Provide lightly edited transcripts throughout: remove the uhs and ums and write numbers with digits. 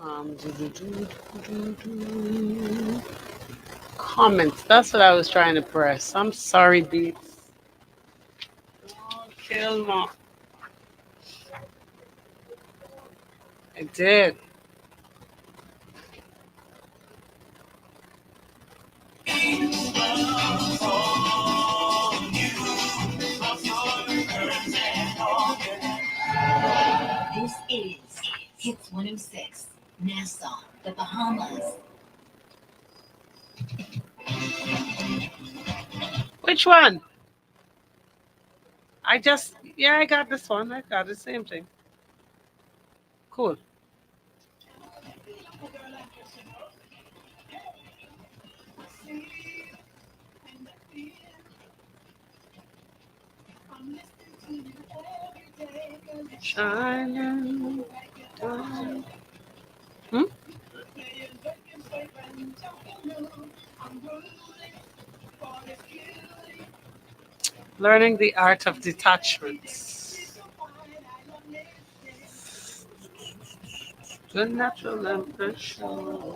Do, do, do, do, do. Comments. That's what I was trying to press. I'm sorry, Beats. Oh, kill me. I did. This is Hits 106, Nassau, the Bahamas. Which one? Yeah, I got this one. I got the same thing. Cool. Shining. Down. Hmm? Learning the art of detachment. The natural impression.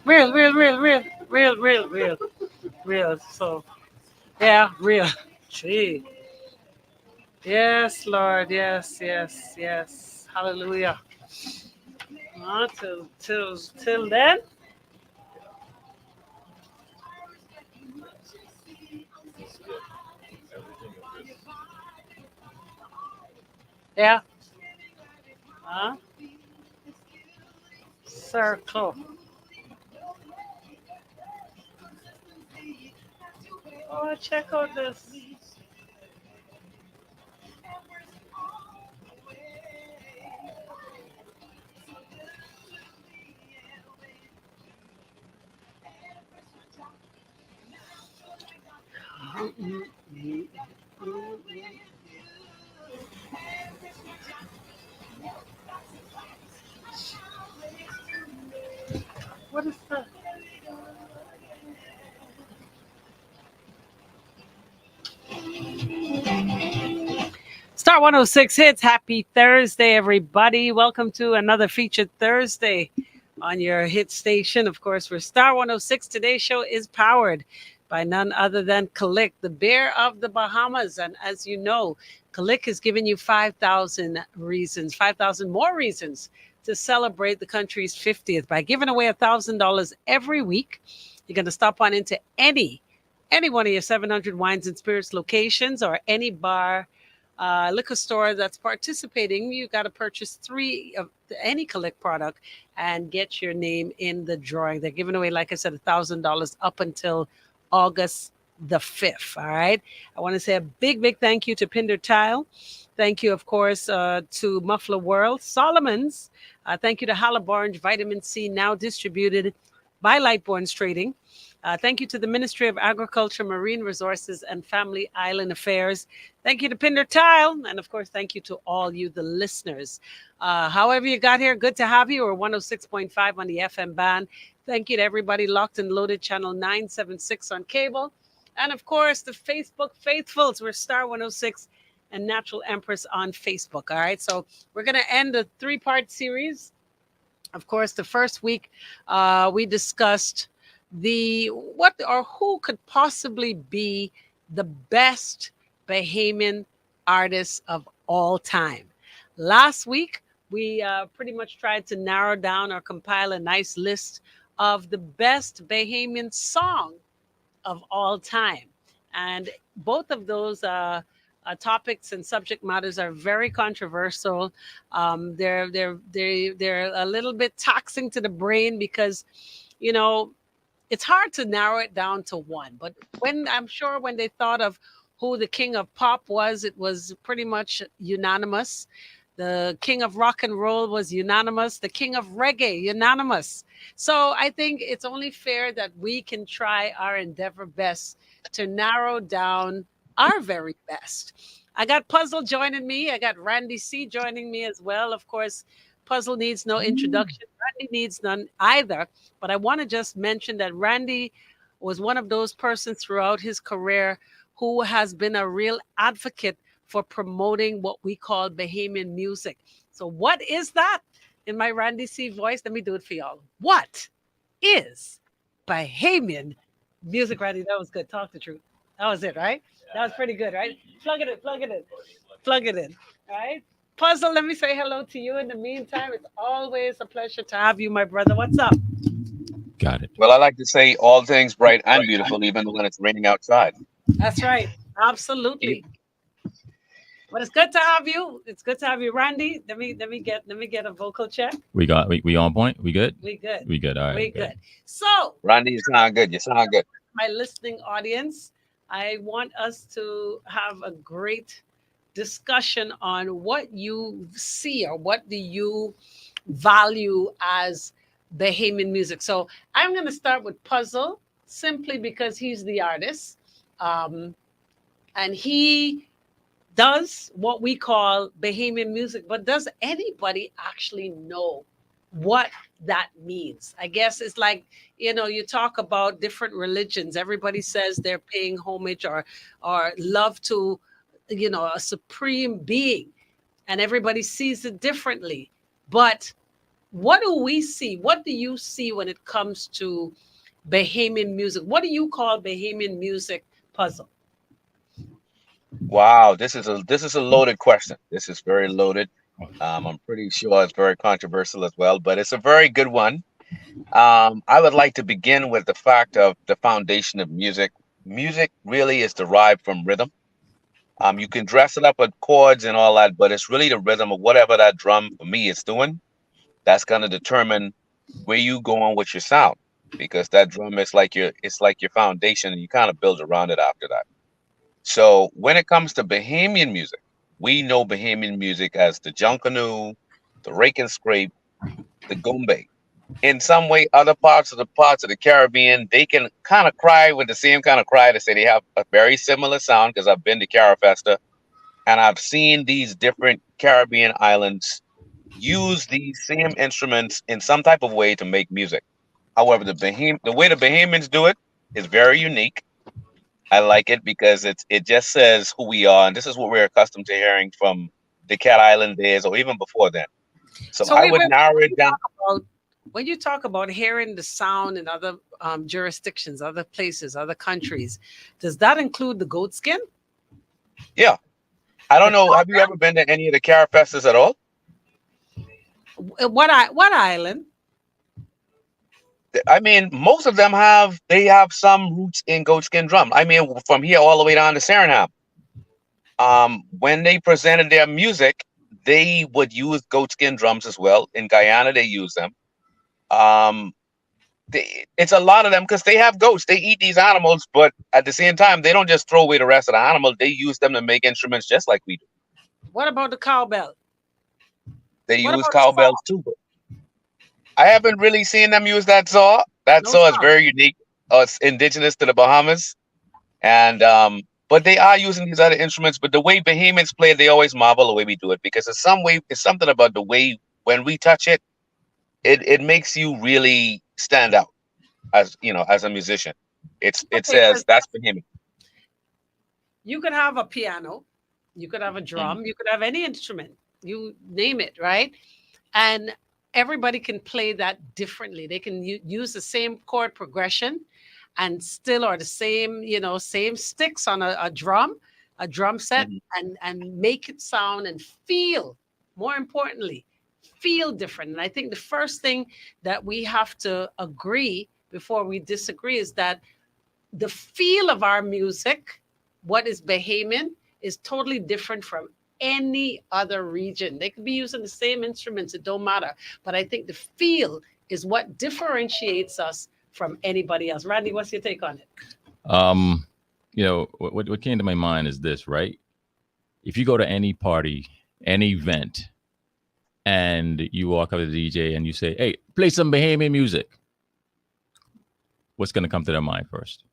Real, real, real, real, real, real, real, real. So, yeah, real. Gee. Yes, Lord. Yes, yes, yes. Hallelujah. Till then. Yeah. Huh? Circle. Oh, check out this. What is that? Star 106 hits. Happy Thursday, everybody. Welcome to another featured Thursday on your hit station. Of course, we're Star 106. Today's show is powered by none other than Kalik, the bear of the Bahamas. And as you know, Kalik has given you 5,000 reasons, 5,000 more reasons to celebrate the country's 50th by giving away $1,000 every week. You're going to stop on into any one of your 700 wines and spirits locations or any bar liquor store that's participating. You got to purchase three of any Collect product and get your name in the drawing. They're giving away, like I said, $1,000 up until August the 5th. All right. I want to say a big, big thank you to Pinder Tile. Thank you, of course, to Muffler World, Solomon's. Thank you to Halliburton Vitamin C, now distributed by Lightborns Trading. Thank you to the Ministry of Agriculture, Marine Resources, and Family Island Affairs. Thank you to Pinder Tile. And of course, thank you to all you, the listeners. However you got here, good to have you. Or 106.5 on the FM band. Thank you to everybody locked and loaded, channel 976 on cable. And of course, the Facebook faithfuls. We're Star 106 and Natural Empress on Facebook. All right. So we're going to end a three-part series. Of course, the first week we discussed the what or who could possibly be the best Bahamian artist of all time. Last week, we pretty much tried to narrow down or compile a nice list of the best Bahamian song of all time. And both of those topics and subject matters are very controversial. They're a little bit taxing to the brain because, you know, it's hard to narrow it down to one. But when they thought of who the king of pop was, it was pretty much unanimous. The king of rock and roll was unanimous. The king of reggae, unanimous. So I think it's only fair that we can try our endeavor best to narrow down our very best. I got Puzzle joining me. I got Randy C joining me as well. Of course, Puzzle needs no introduction. Randy needs none either. But I want to just mention that Randy was one of those persons throughout his career who has been a real advocate for promoting what we call Bahamian music. So, what is that? In my Randy C voice, let me do it for y'all. What is Bahamian music? Randy, that was good. Talk the truth. That was it, right? That was pretty good, right? Plug it in, plug it in, plug it in. All right. Puzzle, let me say hello to you. In the meantime, it's always a pleasure to have you, my brother. What's up? Got it. Well, I like to say all things bright and beautiful, even when it's raining outside. That's right. Absolutely. But it's good to have you. It's good to have you, Randy. Let me get a vocal check. We on point. We good. We good. We good. All right. We good. So, Randy, you sound good. You sound good. my listening audience, I want us to have a great discussion on what you see or what do you value as Bahamian music. So I'm going to start with Puzzle simply because he's the artist. And he does what we call Bahamian music, but does anybody actually know what that means? I guess it's like, you talk about different religions. Everybody says they're paying homage or love to, a supreme being, and everybody sees it differently. But what do we see? What do you see when it comes to Bahamian music? What do you call Bahamian music, Puzzle? Wow, this is a loaded question. This is very loaded. I'm pretty sure it's very controversial as well, but it's a very good one. I would like to begin with the fact of the foundation of music. Music really is derived from rhythm. You can dress it up with chords and all that, but it's really the rhythm of whatever that drum for me is doing. That's going to determine where you go on with your sound, because that drum is like your foundation, and you kind of build around it after that. So when it comes to Bahamian music, we know Bahamian music as the Junkanoo, the Rake and Scrape, the Gombe. In some way, other parts of the Caribbean, they can kind of cry with the same kind of cry. They say they have a very similar sound, because I've been to Carafesta and I've seen these different Caribbean islands use these same instruments in some type of way to make music. However, the way the Bahamians do it is very unique. I like it because it just says who we are, and this is what we're accustomed to hearing from the Cat Island days, or even before then. So So I wait, would wait, narrow it down. when you talk about hearing the sound in other jurisdictions, other places, other countries, does that include the goat skin? Yeah, I don't The know. Have you ever been to any of the Carafestas at all? what island? I mean, most of them have some roots in goatskin drum. I mean, from here all the way down to Suriname. When they presented their music, they would use goatskin drums as well. In Guyana, they use them. Um, it's a lot of them because they have goats. They eat these animals, but at the same time, they don't just throw away the rest of the animal. They use them to make instruments just like we do. What about the cowbell? They What use about the saw? cowbells too. But I haven't really seen them use that saw. That No saw is saw. very unique. It's indigenous to the Bahamas. And but they are using these other instruments. But the way Bahamians play it, they always marvel the way we do it, because it's something about the way when we touch it, it makes you really stand out as a musician. It Okay, says because that's Bahamian. you could have a piano, you could have a Mhm. drum, you could have any instrument, you name it, right? And everybody can play that differently. They can use the same chord progression and still, or the same, same sticks on a drum set, Mhm. and make it sound and feel, more importantly, feel different. And I think the first thing that we have to agree before we disagree is that the feel of our music, what is Bahamian, is totally different from any other region. They could be using the same instruments, it don't matter. But I think the feel is what differentiates us from anybody else. Randy, what's your take on it? Um, what came to my mind is this, right? If you go to any party, any event, and you walk up to the DJ and you say, "Hey, play some Bahamian music," what's going to come to their mind first?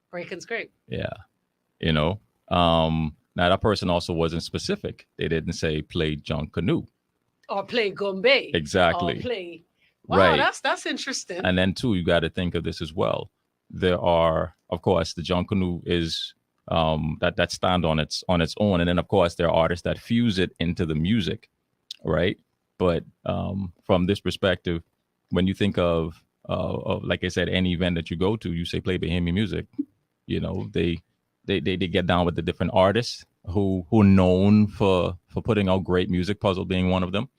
Break and scrape. Yeah, you know. Now that person also wasn't specific. They didn't say play John Canoe. or play gombe, or Exactly. play. Wow, Right. that's interesting. And then too, you got to think of this as well. There are, of course, the Jonkanu is that stand on its own, and then of course there are artists that fuse it into the music, right? But from this perspective, when you think of like I said, any event that you go to, you say play Bahamian music. You know, they get down with the different artists who are known for putting out great music. Puzzle being one of them,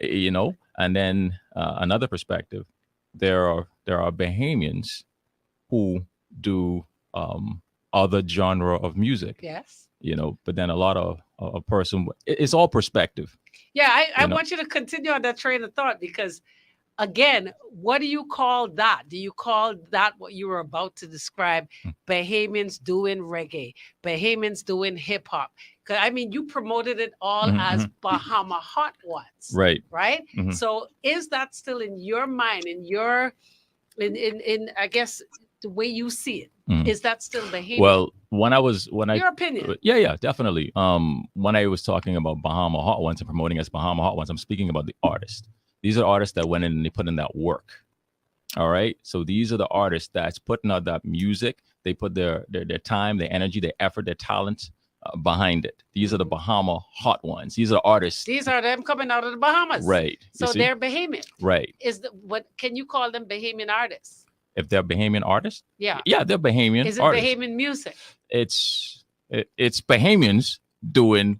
you know. And then another perspective, there are Bahamians who do other genre of music, Yes. you know. But then a lot of a person, it's all perspective, Yeah, I you know. want you to continue on that train of thought because, again, what do you call that? Do you call that what you were about to describe? Bahamians doing reggae, Bahamians doing hip hop. Because I mean, you promoted it all as Bahama Hot Ones, Right. right? Mhm. So is that still in your mind, in your, in I guess the way you see it? Mhm. Is that still Bahamian? Well, when I Your opinion. yeah, definitely. When I was talking about Bahama Hot Ones and promoting as Bahama Hot Ones, I'm speaking about the artist. These are artists that went in and they put in that work. All right. So these are the artists that's putting out that music. They put their time, their energy, their effort, their talent behind it. These are the Bahama Hot Ones. These are artists. These are them coming out of the Bahamas. Right. You So see? they're Bahamian. Right. Is the what can you call them Bahamian artists? If they're Bahamian artists, Yeah. yeah, they're Bahamian Is it artists. Bahamian music? It's Bahamians doing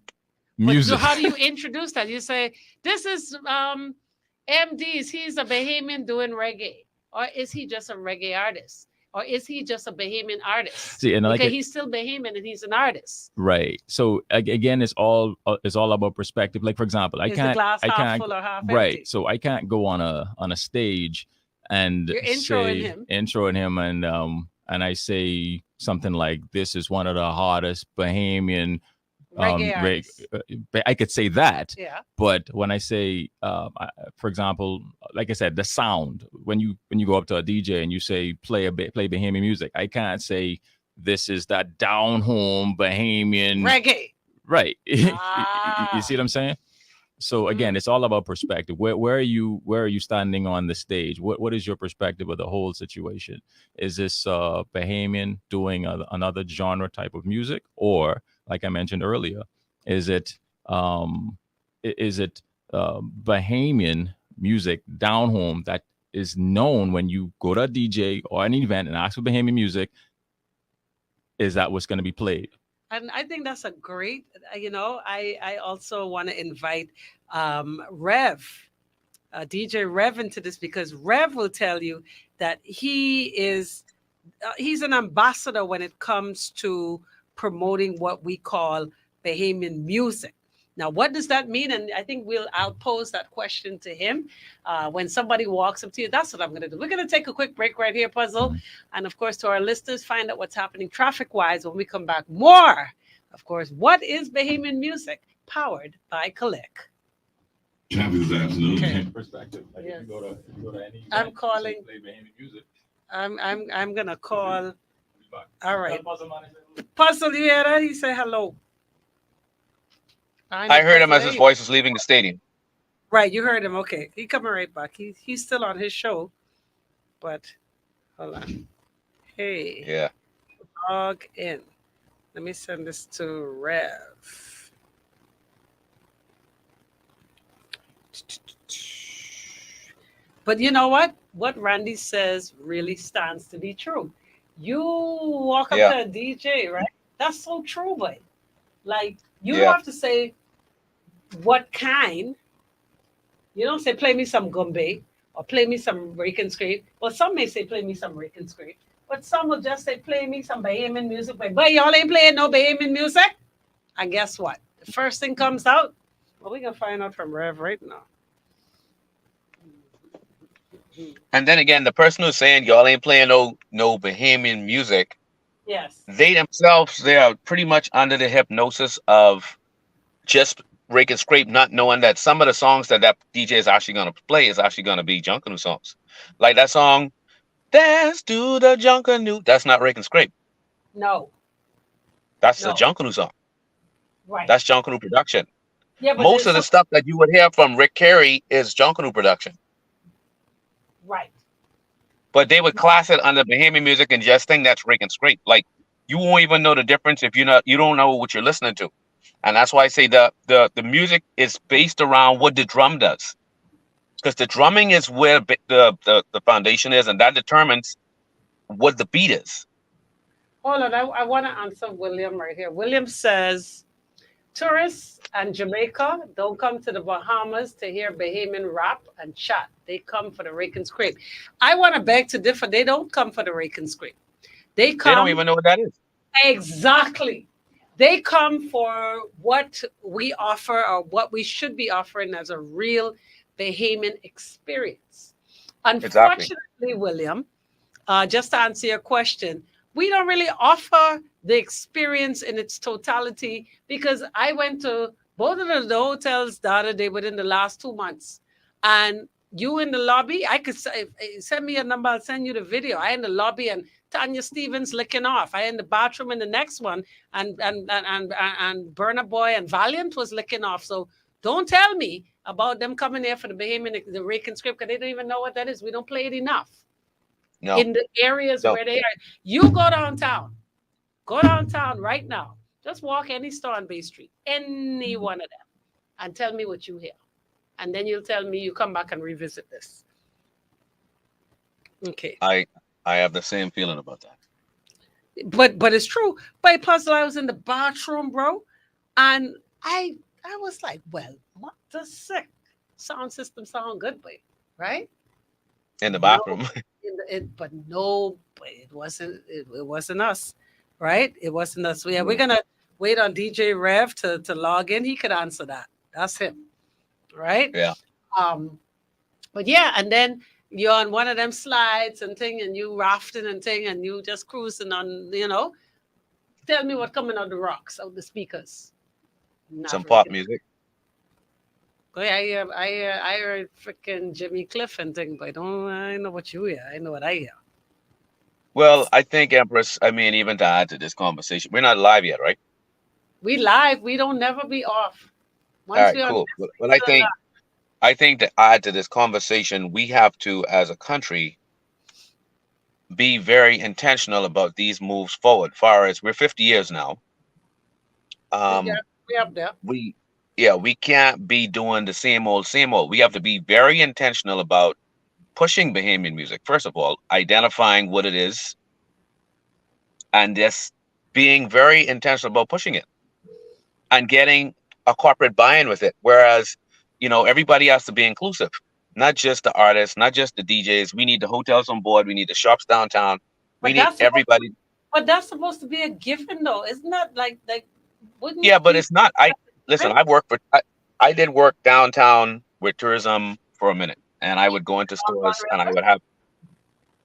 music. But how do you introduce that? You say, this is MD's, he's a Bahamian doing reggae. Or is he just a reggae artist? Or is he just a Bahamian artist? See, and like okay, he's still Bahamian and he's an artist. Right. So again, it's all about perspective. Like for example, Is the glass I half can't full or half right. empty? So I can't go on a stage and You're introing him. and I say something like, "This is one of the hottest Bahamian Reggae artists. I could say that, Yeah. but when I say, for example, like I said, the sound when you go up to a DJ and you say play Bahamian music, I can't say this is that down home Bahamian Reggae. right. You Ah. see what I'm saying? So again, it's all about perspective. Where are you standing on the stage? What is your perspective of the whole situation? Is this Bahamian doing another genre type of music, or like I mentioned earlier, is it Bahamian music down home that is known when you go to a DJ or an event and ask for Bahamian music? Is that what's going to be played? And I think that's a great, I also want to invite Rev, DJ Rev into this because Rev will tell you that he's an ambassador when it comes to promoting what we call Bahamian music. Now, what does that mean? And I think I'll pose that question to him when somebody walks up to you. That's what I'm going to do. We're going to take a quick break right here, Puzzle. And of course, to our listeners, find out what's happening traffic-wise when we come back. More, of course, what is Bahamian music? Powered by Collect. Traffic this afternoon. Okay. Perspective. Like Yes. if you go to any I'm event, calling- play Bahamian music. I'm going to call. All right. Puzzle man is- Puzzle, you hear that? He said hello. I heard him as his Puzzle. voice was leaving the stadium. Right, you heard him. Okay, he coming right back. He's still on his show, but hold on. Hey, Yeah. log in. Let me send this to Rev. But you know what? What Randy says really stands to be true. You walk up Yeah. to a DJ, right? That's so true, boy. Like you Yeah. don't have to say what kind. You don't say play me some gumbe or play me some rake and scrape. Well, some may say play me some rake and scrape, but some will just say play me some Bahamian music. But y'all ain't playing no Bahamian music. And guess what? The first thing comes out. Well, we gonna find out from Rev right now. And then again, the person who's saying y'all ain't playing no Bahamian music, Yes. they themselves, they are pretty much under the hypnosis of just rake and scrape, not knowing that some of the songs that DJ is actually going to play is actually going to be Junkanoo songs. Like that song, Dance to the Junkanoo. That's not rake and scrape. No. That's No. a Junkanoo song. Right. That's Junkanoo production. Yeah, but Most there's of the some stuff that you would hear from Rick Carey is Junkanoo production, right. but they would class it under Bahamian music and just think that's Rick and Scrape. Like you won't even know the difference if you don't know what you're listening to, and that's why I say the music is based around what the drum does, because the drumming is where the foundation is, and that determines what the beat is. Hold on, I want to answer William right here. William says tourists and Jamaica don't come to the Bahamas to hear Bahamian rap and chat. They come for the rake and scrape. I want to beg to differ. They don't come for the rake and scrape. They They don't come even know what that is. exactly. They come for what we offer or what we should be offering as a real Bahamian experience. Exactly. Unfortunately, William, just to answer your question, we don't really offer the experience in its totality because I went to both of the hotels the other day within the last 2 months. And you in the lobby, I could say, send me a number, I'll send you the video. I in the lobby and Tanya Stevens licking off. I in the bathroom in the next one, and Burna Boy and Valiant was licking off. So don't tell me about them coming here for the Bahamian, the rake and script, because they don't even know what that is. We don't play it enough No, in the areas no. where they are. You go downtown. Go downtown right now. Just walk any store on Bay Street, any one of them, and tell me what you hear. And then you'll tell me you come back and revisit this. Okay. I have the same feeling about that. But it's true. By puzzle, I was in the bathroom, bro, and I was like, well, what the sick sound system sound good, boy, right? In the No, bathroom. but no, but it wasn't us, right? It wasn't us. Yeah, we're gonna wait on DJ Rev to log in. He could answer that. That's him, right? Yeah. Um, but yeah, and then you're on one of them slides and thing, and you rafting and thing, and you just cruising on, Tell me what coming out the rocks, out the speakers. Not Some pop really. music. Oh, yeah, I heard freaking Jimmy Cliff and thing, but I know what you hear. I know what I hear. Well, I think Empress, I mean, even to add to this conversation, we're not live yet, right? We live. We don't never be off. All Once right, we on cool. this, But we still live. I think to add to this conversation, we have to, as a country, be very intentional about these moves forward. Far as we're 50 years now, Yeah, um, we up there. we yeah, we can't be doing the same old, same old. We have to be very intentional about pushing Bahamian music. First of all, identifying what it is, and just being very intentional about pushing it and getting a corporate buy-in with it. Whereas, everybody has to be inclusive, not just the artists, not just the DJs. We need the hotels on board. We need the shops downtown. We But need that's supposed everybody. but that's supposed to be a given though. Isn't that like wouldn't Yeah, but people it's not. I listen. right? I did work downtown with tourism for a minute, and I would go into On stores and River?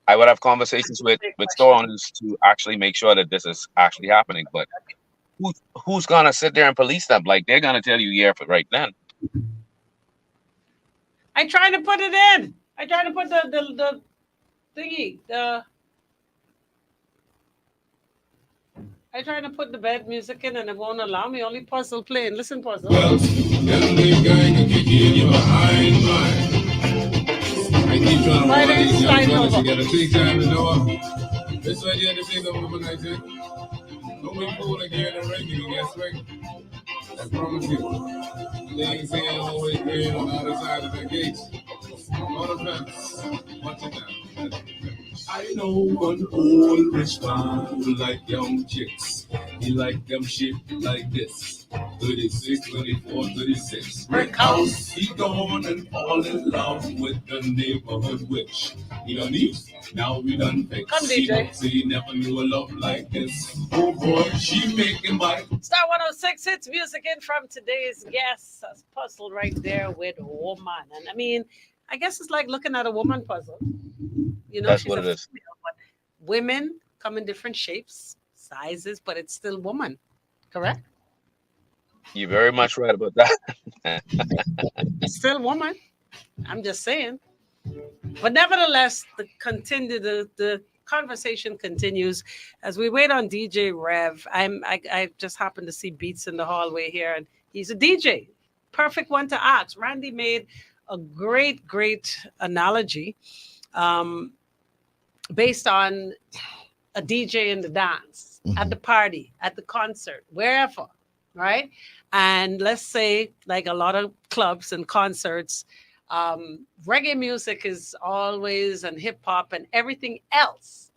I would have conversations Big with store question. owners to actually make sure that this is actually happening. But who's gonna sit there and police them? Like they're gonna tell you, yeah, for right then. I trying to put it in. I trying to put the thingy. I trying to put the bed music in and it won't allow me. Only puzzle playing. Listen, puzzle. Well, then they going to kick you in your behind mind. I keep trying to Why warn they these young slide fellas, over? you gotta take time to know. This right here, this ain't no woman like that. Don't be fooling here in the ring, you get swing. I promise you. They ain't saying always green on the other side of the gates. On the fence. Watch it now. I know one old rich man who like young chicks. He like them shaped like this. 36, 24, 36. Brick house. He gone and fall in love with the neighborhood witch. He done eat, now we done fix. Come, He DJ. don't say he never knew a love like this. Oh boy, she making my Star 106 hits music in from today's guest. That's puzzle right there with woman. And I mean, I guess it's like looking at a woman puzzle. That's She's what a it is. female, but women come in different shapes, sizes, but it's still woman. Correct? You're very much right about that. It's still woman. I'm just saying. But nevertheless, the conversation continues as we wait on DJ Rev. I just happened to see Beats in the hallway here, and he's a DJ. perfect one to ask. Randy made a great analogy um, based on a DJ in the dance, at the party, at the concert, wherever, right? And let's say, like a lot of clubs and concerts, reggae music is always, and hip hop and everything else,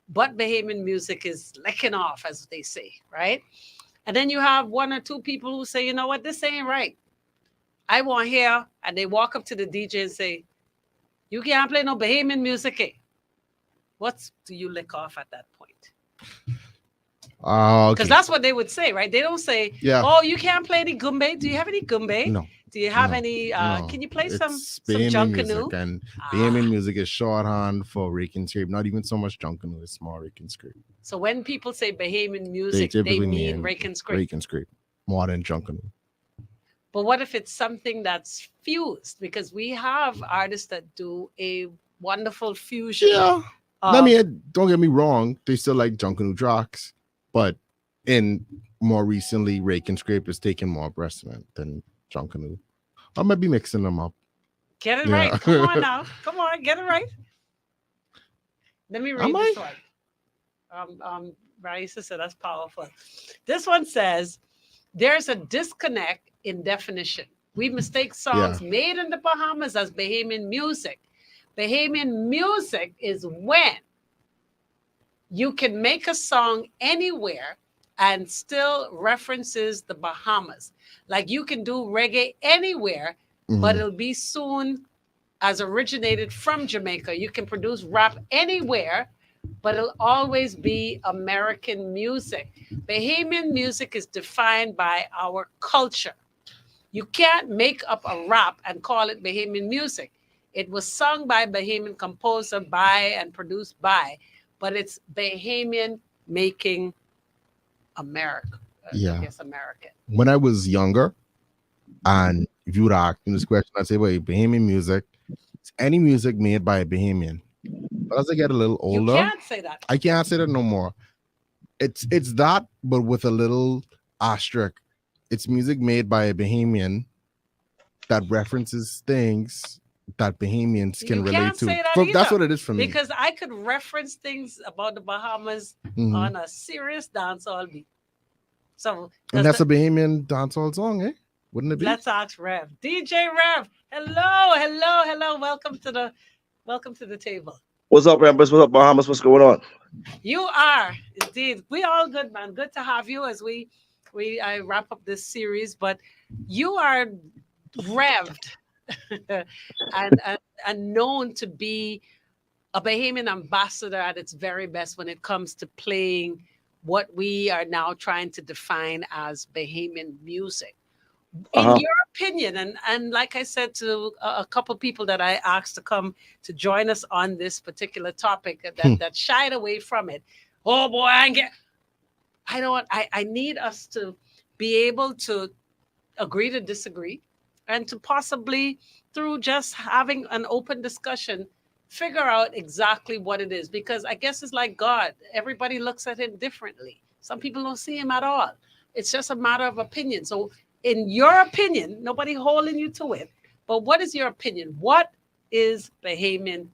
but Bahamian music is licking off, as they say, right? And then you have one or two people who say, you know what, this ain't right. I want here, and they walk up to the DJ and say, you can't play no Bahamian music, eh? What do you lick off at that point? Because Okay. that's what they would say, right? They don't say, Yeah. oh, you can't play any gumbe. Do you have any gumbe? No. Do you have No, any? no. Can you play It's some Bahamian junk music, canoe? and Ah. Bahamian music is shorthand for rake and scrape. Not even so much junk canoe, it's more rake and scrape. So when people say Bahamian music, they typically mean mean rake and scrape. Rake and scrape, more than junk canoe. But what if it's something that's fused? Because we have artists that do a wonderful fusion. Yeah. I mean, don't get me wrong, they still like junk canoe tracks, but in more recently, rake and scrape is taking more breastment than junk canoe. I might be mixing them up. Get it Yeah. right. Come on now. Come on, get it right. Let me read Am this I? one. Raisa said that's powerful. This one says there's a disconnect in definition. We mistake songs made in the Bahamas as Bahamian music. Bahamian music is when you can make a song anywhere and still references the Bahamas. Like you can do reggae anywhere, but it'll be soon as originated from Jamaica. You can produce rap anywhere, but it'll always be American music. Bahamian music is defined by our culture. You can't make up a rap and call it Bahamian music. It was sung by a Bahamian composer, by and produced by, but it's Bahamian making America. Yeah. I guess American. When I was younger, and if you would ask me this question, I'd say, wait, Bahamian music, it's any music made by a Bahamian. But as I get a little older, You can't say that. I can't say that no more. It's that, but with a little asterisk. It's music made by a Bahamian that references things that Bahamians can You relate can't to. say that That's either, what it is for me. Because I could reference things about the Bahamas Mhm. on a serious dancehall beat. So And that's a Bahamian dancehall song, eh? Wouldn't it be? let's ask Rev. DJ Rev. Hello. Welcome to the table. What's up, Rambers? What's up, Bahamas? What's going on? You are indeed. We all good, man. Good to have you as I wrap up this series. But you are revved and known to be a Bahamian ambassador at its very best when it comes to playing what we are now trying to define as Bahamian music. In your opinion, and like I said to a couple people that I asked to come to join us on this particular topic that shied away from it. Oh boy, I need us to be able to agree to disagree and to possibly, through just having an open discussion, figure out exactly what it is. Because I guess it's like God. Everybody looks at him differently. Some people don't see him at all. It's just a matter of opinion. So in your opinion, nobody holding you to it, but what is your opinion? What is Bahamian?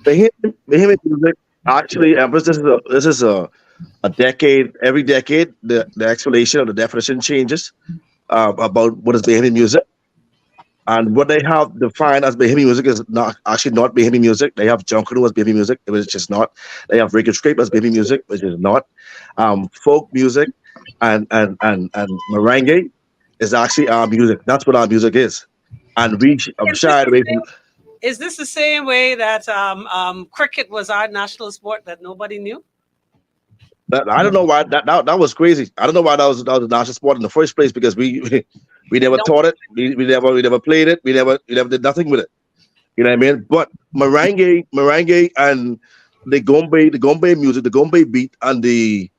Bahamian music, actually, Empress, this is a decade. Every decade, the explanation of the definition changes about what is Bahamian music. And what they have defined as Bahamian music is not Bahamian music. They have Junkanoo as Bahamian music, which is just not. They have Reggae Scrape as Bahamian music, which is not. Folk music and merengue is actually our music. That's what our music is. And we shied away from. Is this the same way that cricket was our national sport that nobody knew? I don't know why that was crazy. I don't know why that was a national sport in the first place, because we never taught it. We never played it. We never did nothing with it. You know what I mean? But merengue and the gombe music, the gombe beat and the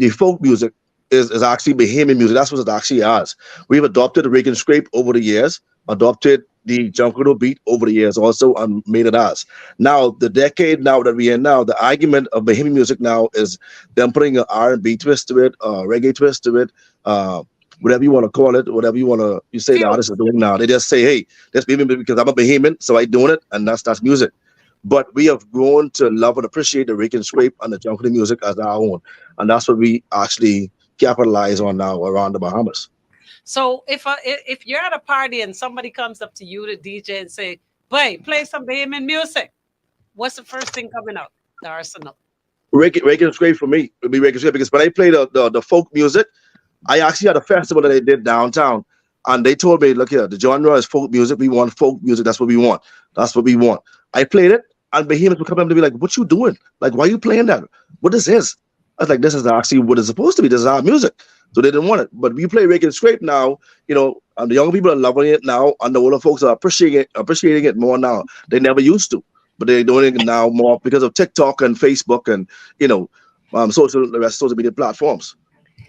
folk music is actually Bahamian music. That's what it actually is. We've adopted the rake and scrape over the years, adopted the jungle beat over the years also, and made it us. Now, the decade now that we're in now, the argument of Bahamian music now is them putting an R&B twist to it, reggae twist to it, whatever you want to call it, whatever you say the Feel. artist is doing now. They just say, hey, that's Bahamian because I'm a Bahamian, so I doing it, and that's music. But we have grown to love and appreciate the rake and scrape and the jungle music as our own. And that's what we actually capitalize on now around the Bahamas. So if you're at a party and somebody comes up to you, the DJ, and say, "Boy, play some Bahamian music," what's the first thing coming out? The arsenal. Rake and scrape for me would be rake and scrape because when I play the folk music, I actually had a festival that they did downtown, and they told me, "Look here, the genre is folk music. We want folk music. That's what we want. That's what we want." I played it, and Bahamians would come up to me like, "What you doing? Like, why you playing that? What this is?" I was like, "This is actually what it's supposed to be. This is our music." So they didn't want it. But we play rake and scrape now, and the young people are loving it now, and the older folks are appreciating it more now. They never used to, but they're doing it now more because of TikTok and Facebook and the rest of social media platforms.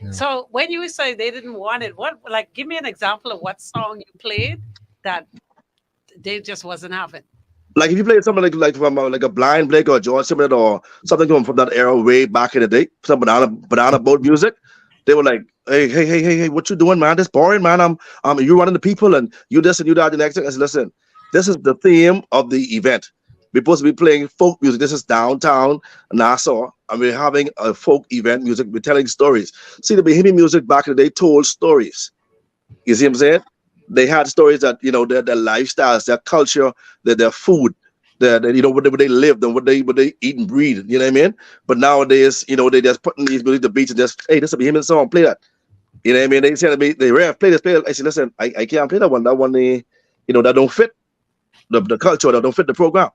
Yeah. So when you say they didn't want it, give me an example of what song you played that they just wasn't having. Like if you play something like from like a Blind Blake or George Strait or something from that era way back in the day, some banana boat music, they were like, hey, what you doing, man? That's boring, man. You running the people and you this and you that. The next thing I said, listen, this is the theme of the event. We're supposed to be playing folk music. This is downtown Nassau, and we're having a folk event music. We're telling stories. See, the Bahamian music back in the day told stories. You see what I'm saying? They had stories that their lifestyles, their culture, their food, what they lived and what they eat and breathe. You know what I mean? But nowadays, they just putting these music to beats and just, hey, this is a Bahamian song, play that. You know what I mean? They say to me, they play this. I say, listen, I can't play that one. That one, that don't fit the culture, that don't fit the program.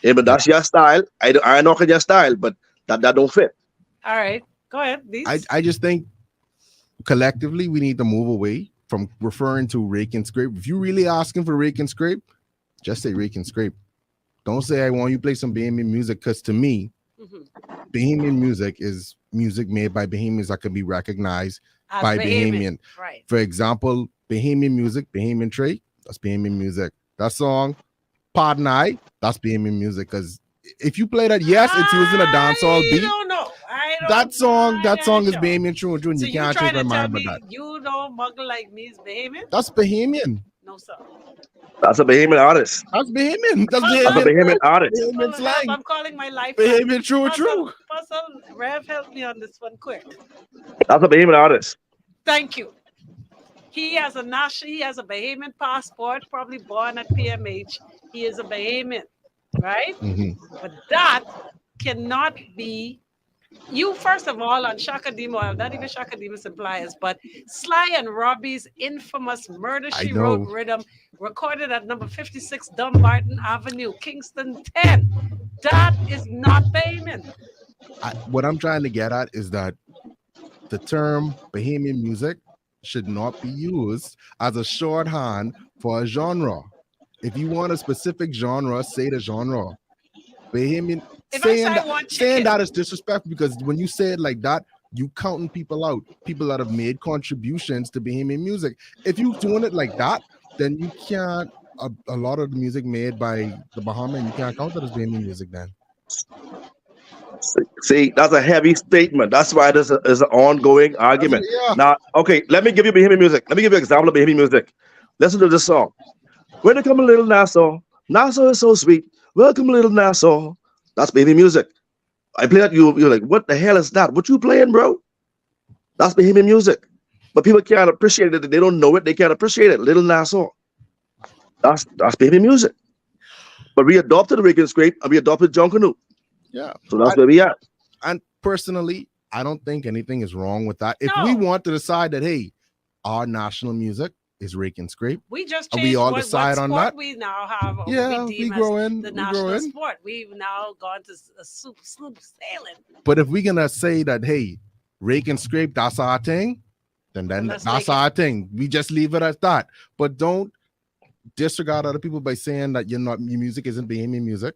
Yeah, but that's your style. I know your style, but that don't fit. All right, go ahead. I just think collectively we need to move away from referring to rake and scrape. If you're really asking for rake and scrape, just say rake and scrape. Don't say I want you to play some Bahamian music, because to me, Bahamian music is music made by Bahamians that can be recognized As by Bahamian. Right. For example, Bahamian music, Bahamian trait, that's Bahamian music. That song, Pardon I, that's Bahamian music. Because if you play that, yes, it's using a dancehall beat. I don't know. That song is Bahamian true and true, and So you can't change my mind about that. You know, muggle like me is Bahamian? That's Bahamian. No, sir. That's a Bahamian artist. That's Bahamian. That's That's a Bahamian. Bahamian artist. Bahamian slang. I'm calling my life. Bahamian true and true. Puzzle, Rev, help me on this one quick. That's a Bahamian artist. Thank you. He has a Bahamian passport, probably born at PMH. He is a Bahamian, right? But that cannot be. You, first of all, on Shakadimo, not even Shakadimo suppliers, but Sly and Robbie's infamous Murder She Wrote rhythm, recorded at number 56 Dumbarton Avenue, Kingston 10. That is not Bahamian. What I'm trying to get at is that the term Bahamian music should not be used as a shorthand for a genre. If you want a specific genre, say the genre. Bahamian, saying that is disrespectful, because when you say it like that, you counting people out, people that have made contributions to Bahamian music. If you doing it like that, then you can't. A lot of the music made by the Bahamian, you can't count that as Bahamian music. Then see, that's a heavy statement. That's why this is an ongoing argument. Now, okay, let me give you Bahamian music. Let me give you an example of Bahamian music. Listen to this song. When they come a little Nassau, Nassau is so sweet. Welcome, little Nassau. That's Bahamian music. I play that, you're like, what the hell is that? What you playing, bro? That's Bahamian music. But people can't appreciate it. They don't know it. They can't appreciate it. Little Nassau. That's Bahamian music. But we adopted the rake and scrape, and we adopted John Canoe. Yeah. So that's where we at. And personally, I don't think anything is wrong with that. If we want to decide that, hey, our national music is rake and scrape, we just changed we all decide on that. We now have, we grow in the national sport. We've now gone to a sloop sailing. But if we're gonna say that, hey, rake and scrape, that's our thing, then that's our thing. We just leave it at that. But don't disregard other people by saying that your music isn't Bahamian music.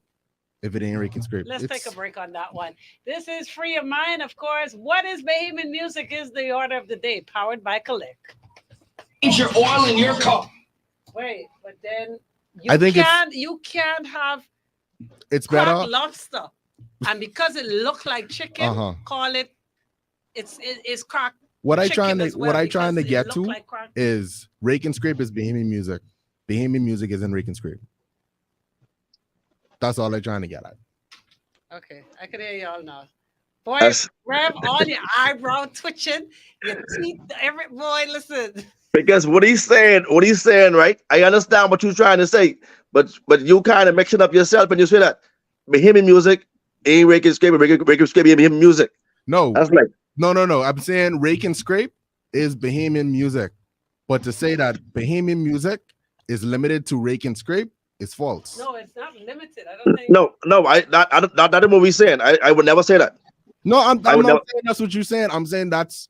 if it ain't rake and scrape. Let's take a It's break on that one. This is Free of Mind, of course. What is Bahamian music is the order of the day, powered by Collect. Change your oil in your car. Wait, but then I think you can't have it's cracked better. lobster, and because it look like chicken, Uh-huh. call it it's cracked. What I chicken trying to as well what I trying to because it get look to like cracked. is rake and scrape is Bahamian music. Bahamian music isn't rake and scrape. That's all I'm trying to get at. Okay, I can hear y'all now. Boy, That's Rev, all your eyebrow twitching, your teeth, every boy, listen. because what he's saying, right? I understand what you're trying to say, but you kind of mixing up yourself when you say that. Bahamian music ain't rake and scrape, rake and scrape ain't Bahamian music. No, That's like no. I'm saying rake and scrape is Bahamian music, but to say that Bahamian music is limited to rake and scrape is false. No, it's not limited. I don't think. no. That is what we're saying. I would never say that. No, I'm I would not never. saying that's what you're saying. I'm saying that's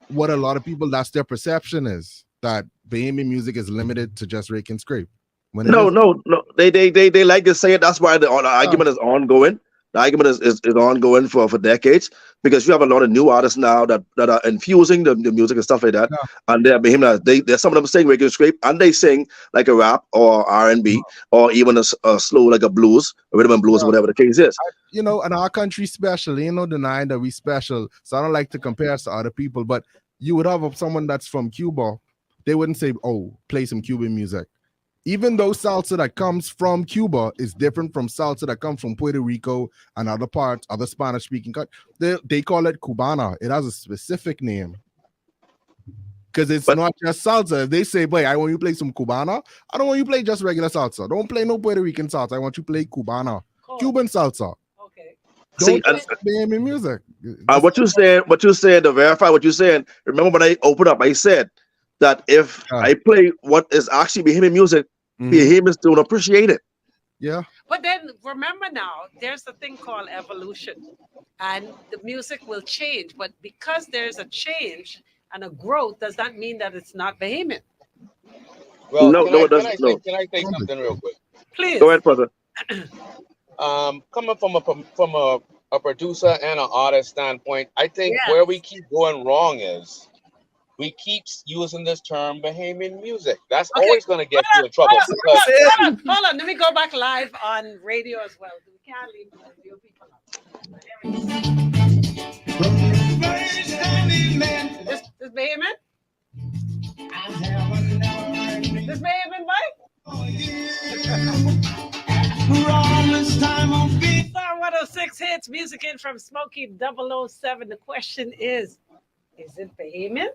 what a lot of people, that's their perception is, that Bahamian music is limited to just rake and scrape. When it No, is, no, no. They like to say it. That's why the argument is ongoing. The argument is ongoing for decades because you have a lot of new artists now that are infusing the music and stuff like that. Yeah. And they're Bahamian. There's some of them sing regular scrape and they sing like a rap or R&B or even a slow like a blues, a rhythm and blues, Yeah. whatever the case is. you know, and our country special, ain't no denying that we special. So I don't like to compare us to other people, but you would have someone that's from Cuba, they wouldn't say, oh, play some Cuban music. Even though salsa that comes from Cuba is different from salsa that comes from Puerto Rico and other parts, other Spanish-speaking countries, they call it Cubana. It has a specific name. Because it's not just salsa. If they say, boy, I want you to play some Cubana, I don't want you to play just regular salsa. Don't play no Puerto Rican salsa. I want you to play Cubana. Cool. Cuban salsa. Okay. See, Don't Bahamian music. what you're saying, to verify what you're saying, remember when I opened up, I said that if I play what is actually Bahamian music, Bahamians don't appreciate it. Yeah. But then remember now, there's a thing called evolution, and the music will change. But because there's a change and a growth, does that mean that it's not Bahamian? Well, No, it doesn't. can I say something real quick? Please. Go ahead, brother. Coming from a producer and an artist standpoint, I think Yes. where we keep going wrong is we keep using this term Bahamian music. That's Okay. always going to get you in trouble. Because Hold on. Let me go back live on radio as well. We can't leave the radio people out. This Bahamian? This Bahamian, Star 106 hits, music in from Smokey 007. The question is it Bahamian?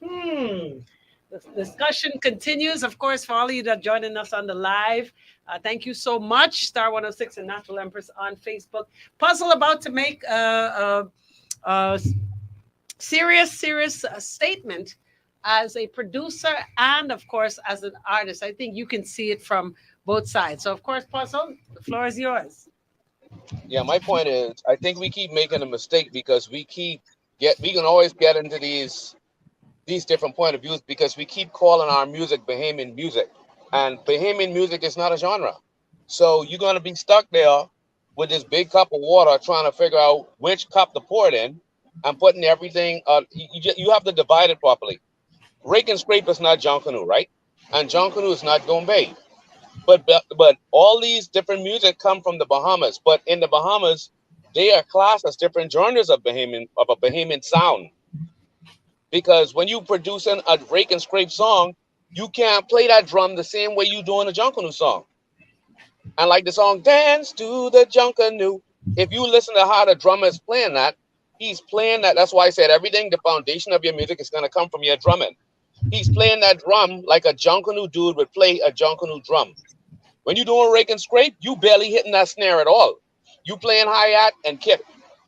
The discussion continues, of course, for all of you that are joining us on the live. Thank you so much. Star 106 and Natural Empress on Facebook. Puzzle about to make a serious statement as a producer and, of course, as an artist. I think you can see it from both sides. So, of course, Puzzle, the floor is yours. yeah, my point is, I think we keep making a mistake because we can always get into these different point of views because we keep calling our music Bahamian music, and Bahamian music is not a genre. So you're going to be stuck there with this big cup of water trying to figure out which cup to pour it in and putting everything. You have to divide it properly. Rake and scrape is not Jonkanu, right? And Jonkanu is not Gombe. But all these different music come from the Bahamas. But in the Bahamas, they are classed as different genres of a Bahamian sound. Because when you producing a rake and scrape song, you can't play that drum the same way you doing a Jonkanu song. And like the song "Dance to the Jonkanu," if you listen to how the drummer is playing that, he's playing that. That's why I said everything. The foundation of your music is going to come from your drumming. He's playing that drum like a Jonkanu dude would play a Jonkanu drum. When you're doing rake and scrape, you barely hitting that snare at all. You playing hi-hat and kick.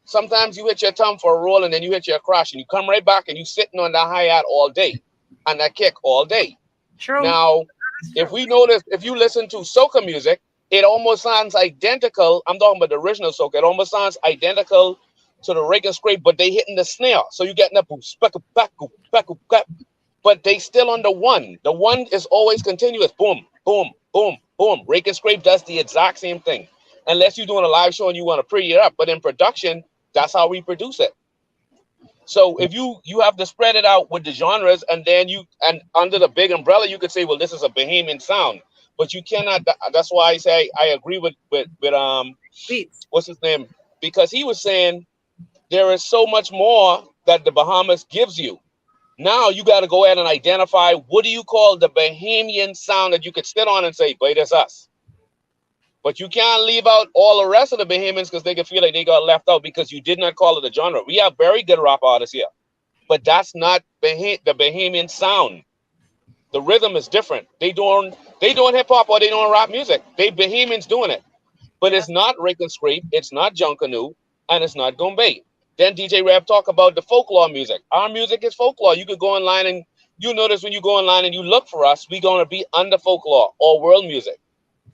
Sometimes you hit your thumb for a roll and then you hit your crash and you come right back and you sitting on that hi-hat all day and that kick all day. True. Now, if you listen to soca music, it almost sounds identical. I'm talking about the original soca. It almost sounds identical to the rake and scrape, but they hitting the snare. So you getting that boom, speckle, back, but they still on the one. The one is always continuous. Boom, boom, boom, boom. Rake and scrape does the exact same thing. unless you're doing a live show and you want to pretty it up. But in production, that's how we produce it. So if you have to spread it out with the genres, and then and under the big umbrella, you could say, well, this is a Bahamian sound, but you cannot. That's why I say I agree with Beats. what's his name, because he was saying there is so much more that the Bahamas gives you. Now you got to go ahead and identify what do you call the Bahamian sound that you could sit on and say, "Wait, that's us." But you can't leave out all the rest of the Bahamians because they can feel like they got left out because you did not call it a genre. We have very good rap artists here, but that's not the Bahamian sound. The rhythm is different. They doing hip hop or they doing rap music. They Bahamians doing it, but it's not Rake and Scrape, it's not Junkanoo, and it's not Gombay. Then DJ Rev talk about the folklore music. Our music is folklore. You could go online and you notice when you go online and you look for us, we're gonna be under folklore or world music.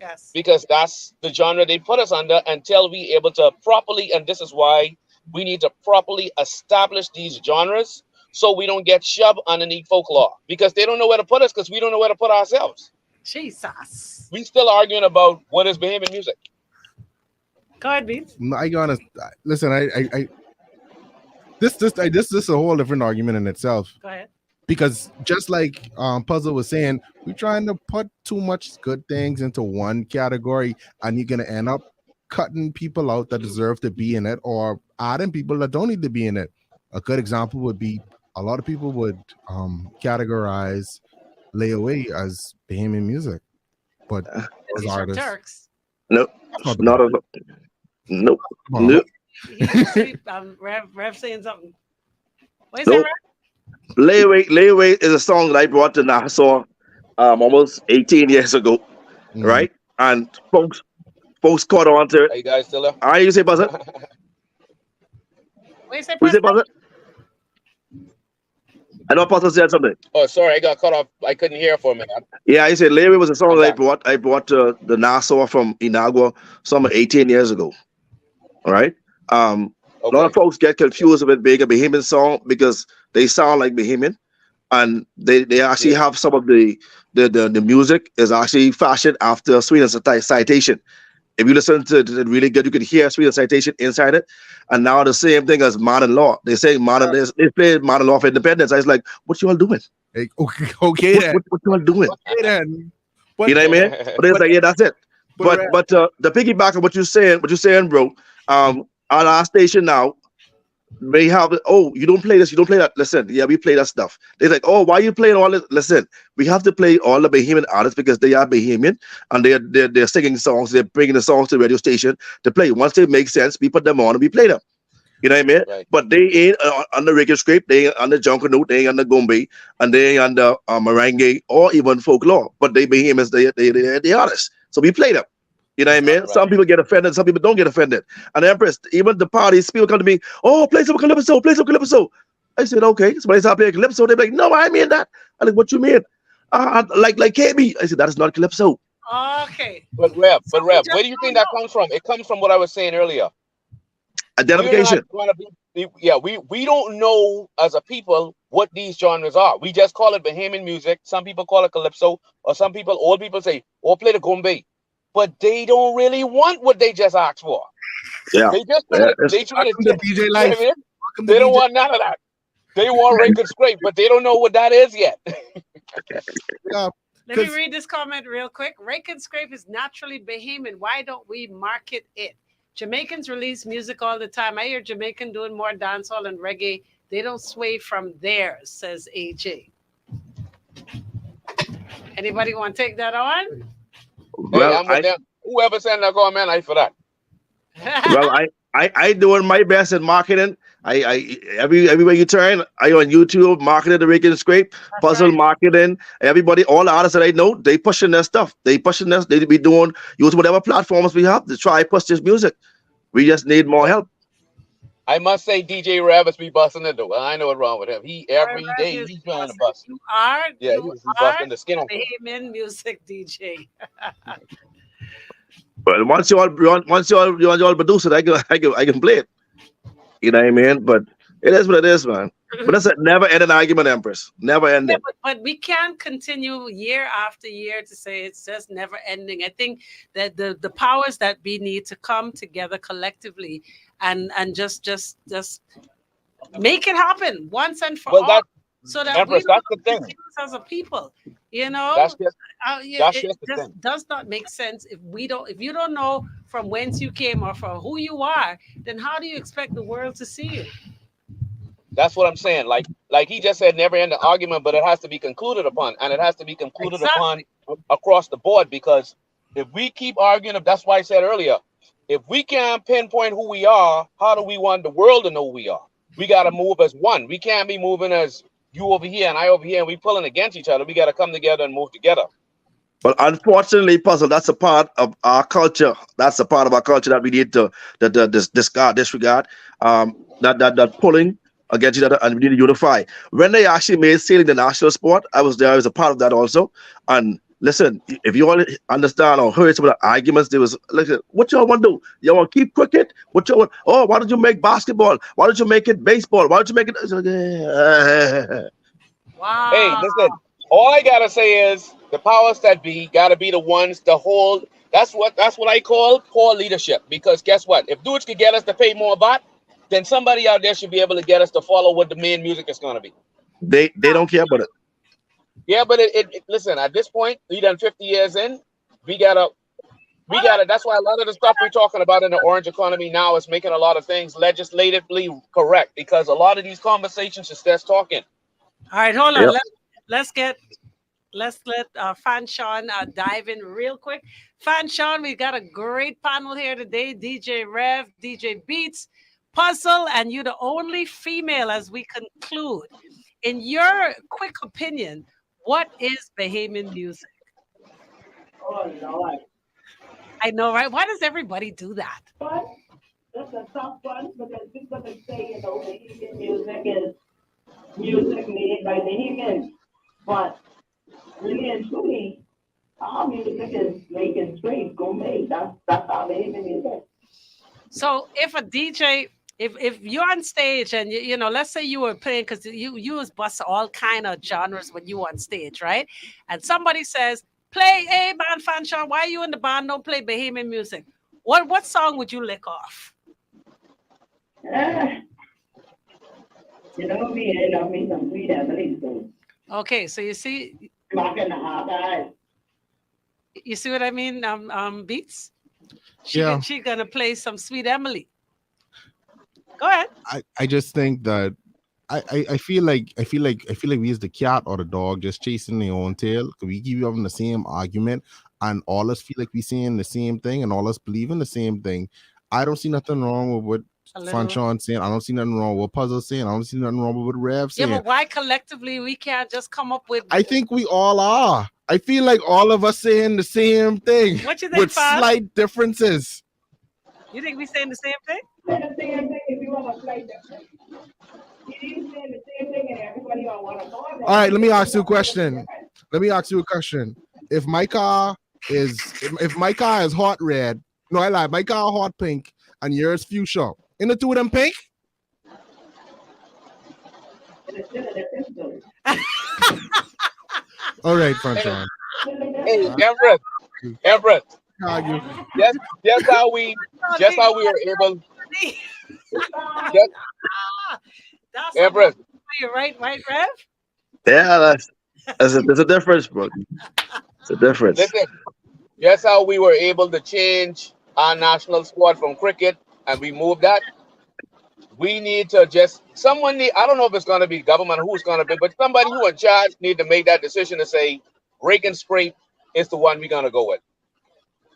Yes. Because that's the genre they put us under until we able to properly, and this is why we need to properly establish these genres so we don't get shoved underneath folklore because they don't know where to put us because we don't know where to put ourselves. Jesus. We still arguing about what is Bahamian music. Go ahead, Beats. I gotta listen. This is a whole different argument in itself. Go ahead. Because just like Puzzle was saying, we're trying to put too much good things into one category, and you're gonna end up cutting people out that deserve to be in it, or adding people that don't need to be in it. A good example would be a lot of people would categorize Layaway as Bahamian music, but Is as he from artists, Turks? Nope. not Not a, nope. Nope. Rev saying something. What is Nope. that, Layaway is a song that I brought to Nassau almost 18 years ago, Mm. right? And folks caught on to Are it. you guys still there? I you say buzzer? What you say, You say President? buzzer? I know Pastor said something. Oh, sorry, I got cut off. I couldn't hear for a minute. Yeah, I said Layaway was a song I'm that back. I brought to the Nassau from Inagua some 18 years ago. All right. A lot of Okay. folks get confused with being a Bahamian song because they sound like Bahamian, and they actually Yeah. have some of the music is actually fashioned after Sweden Citation. If you listen to it really good, you can hear Sweden Citation inside it. And now the same thing as Modern Law. They say they play Modern Law for Independence. I was like, what you all doing? Hey, okay then. What you all doing? Okay then. But, You know what I mean? But it's like, yeah, that's it. But the piggyback of what you're saying, bro. On our station now, they have you don't play this, you don't play that. Listen, yeah, we play that stuff. They're like, oh, why are you playing all this? Listen, we have to play all the Bahamian artists because they are Bahamian and they're singing songs, they're bringing the songs to the radio station to play. Once they make sense, we put them on and we play them. You know what I mean? Right. But they ain't on the Ricky Scrape, they ain't on the Junkanoo, they ain't on the Gombe, and they ain't on the Merengue or even folklore. But they Bahamians, they're the artists. So we play them. You know what I mean? Right. Some people get offended, some people don't get offended. And Empress, even the parties, people come to me, oh, play some Calypso, play some Calypso. I said, okay. Somebody start playing Calypso. They're like, no, I mean that. I'm like, what you mean? Like KB. I said, that is not Calypso. Okay. But Rev, Some where just do you think don't that comes from? It comes from what I was saying earlier. Identification. We're not gonna we don't know as a people what these genres are. We just call it Bahamian music. Some people call it Calypso, or old people say, oh, play the Gombe. But they don't really want what they just asked for. Yeah. They just they trying Welcome to to DJ you know what Life. I mean? Welcome to They don't DJ want none of that. They want Rake and Scrape, but they don't know what that is yet. Yeah, Let me 'cause- read this comment real quick. Rake and Scrape is naturally Bahamian. Why don't we market it? Jamaicans release music all the time. I hear Jamaican doing more dancehall and reggae. They don't sway from theirs, says AJ. Anybody want to take that on? Hey, Well, I'm with them. Whoever sent that comment, I for that. I doing my best in marketing. I everywhere you turn, I on YouTube marketing the Ricky Scrape, puzzle right. marketing. Everybody, all the artists that I know, they pushing their stuff. They pushing us. They be doing use whatever platforms we have to try push this music. We just need more help. I must say, DJ Rabbits be busting it though. I know what's wrong with him. He every Rev day is he's trying to awesome. bust. You are, Yeah, you he's are busting the skin off. Bahamian music DJ. But once you all produce it, I can play it. You know what I mean? But It is what it is, man. But that's a never ending argument, Empress. Never Yeah, ending. but we can't continue year after year to say it's just never ending. I think that the powers that be need to come together collectively and just make it happen once and for Well, all, that so that we Empress, don't that's the thing. confuse as a people. You know, That's just yeah, that's it just the just thing. does not make sense if you don't know from whence you came or from who you are, then how do you expect the world to see you? That's what I'm saying. Like he just said, never end the argument, but it has to be concluded upon, and it has to be concluded upon Exactly. across the board. Because if we keep arguing, that's why I said earlier, if we can't pinpoint who we are, how do we want the world to know who we are? We got to move as one. We can't be moving as you over here and I over here, and we pulling against each other. We got to come together and move together. But unfortunately, puzzle, that's a part of our culture. That's a part of our culture that we need to disregard. That pulling against each other, and we need to unify. When they actually made sailing the national sport, I was there. I was a part of that also. And listen, if you all understand or heard some of the arguments, there was like, what y'all want to do? Y'all want to keep cricket? What y'all want? Oh, why don't you make basketball? Why don't you make it baseball? Why don't you make it? Hey, Wow. listen, all I gotta say is the powers that be gotta be the ones to hold. That's what I call poor leadership. Because guess what? If dudes could get us to pay more baht, then somebody out there should be able to get us to follow what the main music is gonna be. They don't care about it. Yeah, but listen, at this point, we done 50 years in, we gotta that's why a lot of the stuff we're talking about in the orange economy now is making a lot of things legislatively correct, because a lot of these conversations just starts talking. All right, hold on. Yep. Let's let Fan Sean dive in real quick. Fan Sean, we got a great panel here today. DJ Rev, DJ Beats, Puzzle, and you the only female as we conclude. In your quick opinion, what is Bahamian music? Oh Lord. I know, right? Why does everybody do that? But that's a tough one because people can say, Bahamian music is music made by Bahamians. But really and truly, our music is making straight, gourmet. That's our Bahamian music. So if a DJ, if you're on stage and you know, let's say you were playing, because you was bust all kind of genres when you on stage, right? And somebody says, play a band, Fan Sean, why are you in the band? Don't play Bahamian music. What song would you lick off? Ah, me, I love me some sweet Emily. So Okay, so you see back in the hot eyes. you see what I mean? Beats. Yeah. She gonna play some Sweet Emily. Go ahead. I just think that I feel like we as the cat or the dog just chasing their own tail. We keep having the same argument, and all us feel like we saying the same thing, and all us believe in the same thing. I don't see nothing wrong with what Fanchon saying. I don't see nothing wrong with what Puzzle saying. I don't see nothing wrong with what Rev saying. Yeah, but why collectively we can't just come up with? I think we all are. I feel like all of us saying the same thing. What you think, with Faz? slight differences. You think we saying the same thing? The same thing if you want to play different. You didn't say the same thing and everybody don't want to go. All right, let me ask you a question. If my car is hot red, no, I lied. My car hot pink and yours fuchsia. In the two of them pink? It's still a difference though. All right, Fanchon. Hey, Everett. Argue. Just how we were able. That's Everett. You're right, Rev? Yeah, there's a difference, bro. It's a difference. Listen, just how we were able to change our national squad from cricket and we moved that. We need to I don't know if it's going to be government or who's going to be, but somebody who in charge need to make that decision to say Rake and Scrape is the one we're going to go with.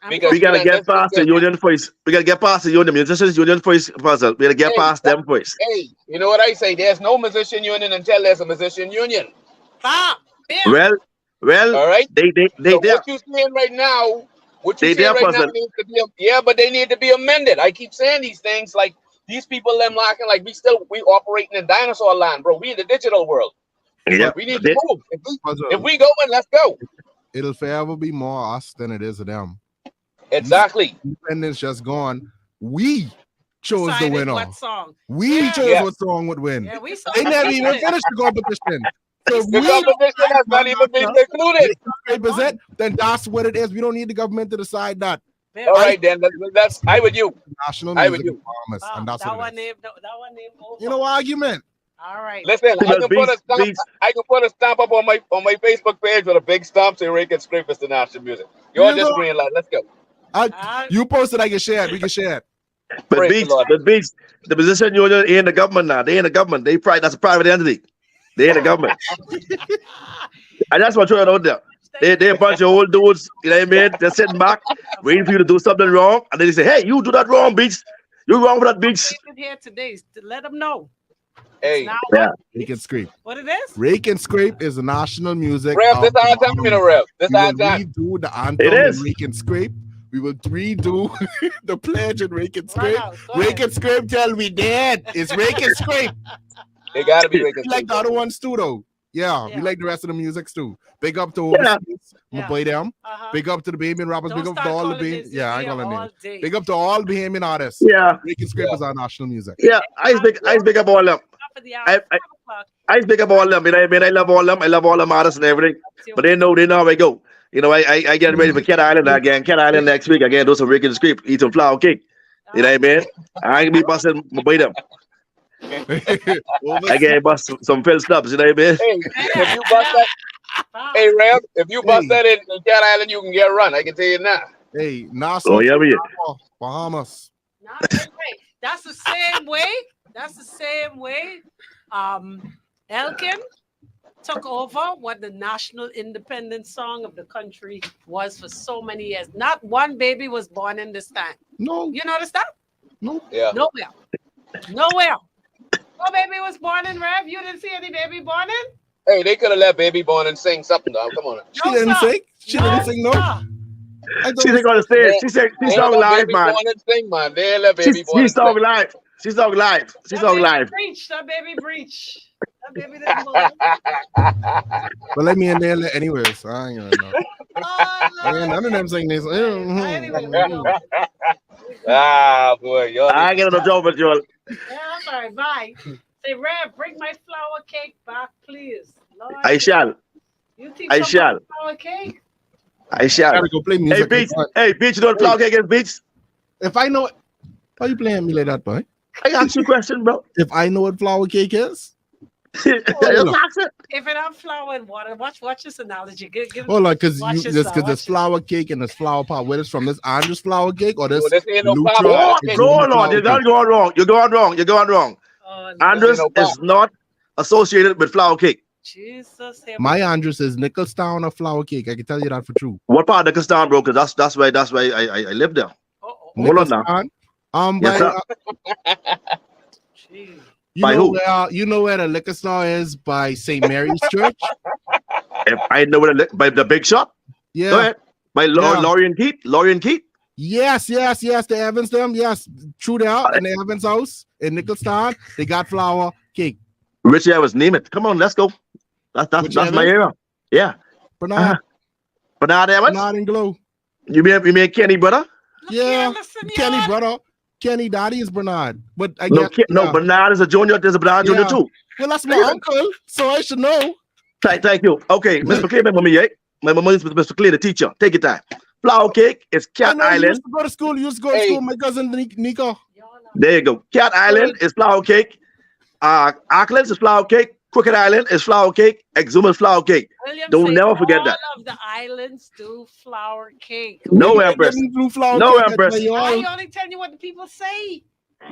Because we gotta get past the union first. We gotta get past the union. Musicians union first, Puzzle. We gotta get past them first. Hey, you know what I say? There's no musician union until there's a musician union. Stop. Well, all right. They so what you saying right now? What you saying right now needs to be but they need to be amended. I keep saying these things like these people them lacking like we operating in dinosaur land, bro. We in the digital world. Yeah, we need to move. If we going, let's go. It'll forever be more us than it is of them. Exactly. Independence just gone. We chose the decided winner. what song. We Yeah. chose Yeah. what song would win. Yeah, we saw They never we even did. finished the competition. So The we competition has not even been concluded. represent, then that's what it is. We don't need the government to decide that. Yeah, All right, then. That's I with you. National I with music you. Bahamas, wow, and that's that what one it is. name, that one name over. You know, argument. All right. Listen, I Well, can put a Beats, stamp. Beats, I can put a stamp up on my Facebook page with a big stamp saying Ray can scrape is the national music. You all You just know, green light. Let's go. you posted, I can share it. We can share it. but Praise the Beats, Lord. but Beats, the position you're in the government now. They in the government. That's a private entity. They in the government. And that's what you're out there. They a bunch of old dudes, you know what I mean? They're sitting back, waiting for you to do something wrong, and then they say, "Hey, you do that wrong, Beats. You wrong with that, Beats." Here today is to let them know. Hey, It's not Yeah. what, Rake and Scrape. what it is. Rake and Scrape is the national music. Rev, of this our time, Bahamas. you know, Rev. This We our will time. redo the It anthem in is. Rake and Scrape. We will redo the pledge in Rake and Run Scrape. out. Go Rake ahead. and Scrape till we dead. It's Rake and Scrape. They gotta be making We like the other ones too, though. Yeah, Yeah. we like the rest of the music too. Big up to Yeah. overseas, my Yeah. boy them. Uh-huh. Big up to the Bahamian rappers. Don't Big up to start all the calling Bahamian. this Yeah, I video got a name. all day. Big up to all Bahamian artists. Yeah. Rake and Scrape Yeah. is our national music. Yeah. I speak up all them. Top of the hour, I 5 o'clock. I speak up all them. You know what I mean? I love all them. I love all them artists and everything. But they know how I go. You know, I get ready for Cat Island again. Cat Island next week. Again, do some Rick and Scrape, eat some flour cake. You know what I mean? I ain't gonna be busting my boy them. I get bust some Phil Stubbs, you know what I mean? Hey, if you bust that, hey Rev, if you bust that in Cat Island, you can get run. I can tell you now. Hey, Nassau, Oh, yeah, we Bahamas. Not that way. That's the same way. That's the same way. Elkin took over what the national independence song of the country was for so many years. Not one baby was born in this time. No, You notice that? no. Yeah. Nowhere. Nowhere. No baby was born in Rev. You didn't see any baby born in? Hey, they could have let Baby Born and sing something, dog. Come on. She No, didn't sir. sing. She didn't sing. No. sir. I She ain't gonna say it. She said They she's let on live, Baby man. Born and sing, man. They let Baby Born She's and on sing. live. She's on live. She's That on baby live. breach. That baby breach. That baby didn't born. But let me in there anyway, so I ain't gonna know. Oh, Man, none of them sing this. Anyway, we go. Ah, boy. Y'all I get on the job with you. Yeah, I'm sorry. Bye. Say, Rev, bring my flour cake back, please. Lord, I shall. You teach I someone shall. flour cake? I I shall. gotta go play Hey, music. Beach. Hey, Beach, you know the flower cake against Beach? If I know it, why you playing me like that, boy? I asked you a question, bro. If I know what flour cake is, Just ask it. If it have flour and water, watch this analogy. Give hold on, because Watch you this because now, there's watch flour cake and there's flour pot. Where it's from? This Andrews flour cake or this? This ain't no Lutra pop. Oh, is no, Lutra no, flour you're cake? going wrong. You're going wrong. You're going wrong. Oh, no. Andrews no pop. is not associated with flour cake. Jesus. My Andrews is Nicholstown or flour cake. I can tell you that for true. What part of Nicholstown, bro? Because that's why I live there. Oh, Hold on now. Nicholstown. Yes, By, sir. gee. By who? You know where the liquor store is by St. Mary's Church? If I know where by the big shop. Yeah. Go ahead. By Yeah. Laurie and Keith. Laurie and Keith. Yes. The Evans them. Yes. True that. In the Evans house in Nicholstown, they got flour cake. Richie Evans, name it. Come on, let's go. That's Which my Evans? area. Yeah. Bernard. Bernard Evans. Bernard and Glow. You mean Kenny, brother? Yeah. Listen, Kenny, y'all. brother. Kenny Daddy is Bernard. But I No, guess no, Bernard is a junior. There's a Bernard Yeah. junior too. well, that's my uncle, so I should know. Thank you. Okay, Mr. McClay, my mommy, eh? My mom is Mr. McClay, the teacher. Take your time. Flower cake is I Cat know you Island. used to go to school. You used to go to Hey. school. My cousin Nico. There you go. Cat Island is flower cake. Auckland is flower cake. Crooked Island is flower cake. Exuma is flower cake. William Don't says never forget that. All of the islands do flour cake. No, Maybe I Empress. didn't do flour No, cake at Empress. my yard. I only tell you what the people say.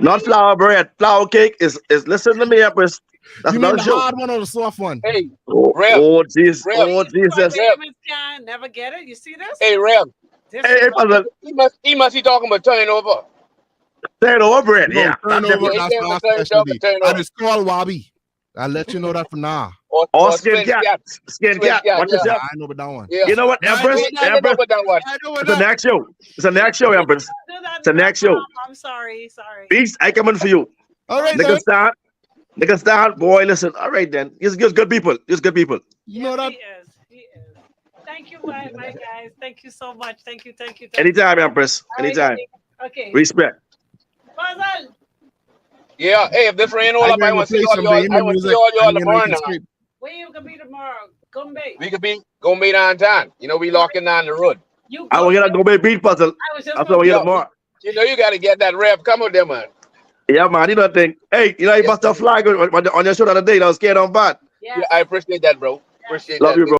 Not flour bread. Flower cake is listen to me, Empress. That's You mean another the show. hard one or the soft one? Hey, Oh, Rev. oh, Jesus. Rev. Oh, Jesus. Rev. Can never get it. You see this? hey, Rev. This Hey, is hey, what- brother. He must be talking about turning over. Turn over bread. No, Yeah. turnover, Yeah, that's yeah, our turn it over, specialty. turn it And over. it's called wabi. I'll let you know that for now. Or skin cat. Skin Skin cat. cat, Watch yeah. yourself. I know about that one. Yeah. You know what, Yeah, I Empress? know I know Empress. about that one. I know It's about the that. next show. It's the next show, Empress. Do that It's the next show. I'm sorry. Beast, I coming for you. All right, then. Nigga start, boy, listen. All right, then. Just good people. Just good people. You know that. He is. He is. Thank you, my guys. Thank you so much. Thank you. Anytime, Empress. All right, Anytime. okay. Respect. Fazal. Yeah, hey, if this rain all I'm up, I going to want to see play all some y'all. I Bahamian want to see music all y'all and then we tomorrow can now. skip. Where you gonna be tomorrow? Gombe. We could be gonna be downtown. You know, we locking down the road. You I go. will get a go make beat puzzle. I was just That's gonna what we be. get Yo, tomorrow. you know, you got to get that rep. Come on, there, man. Yeah, man, you know think. Hey, you know you Yes, bust a flag on your show the other day. That was scared on bad. yeah, Yes. I appreciate that, bro. Appreciate Love that. you, bro.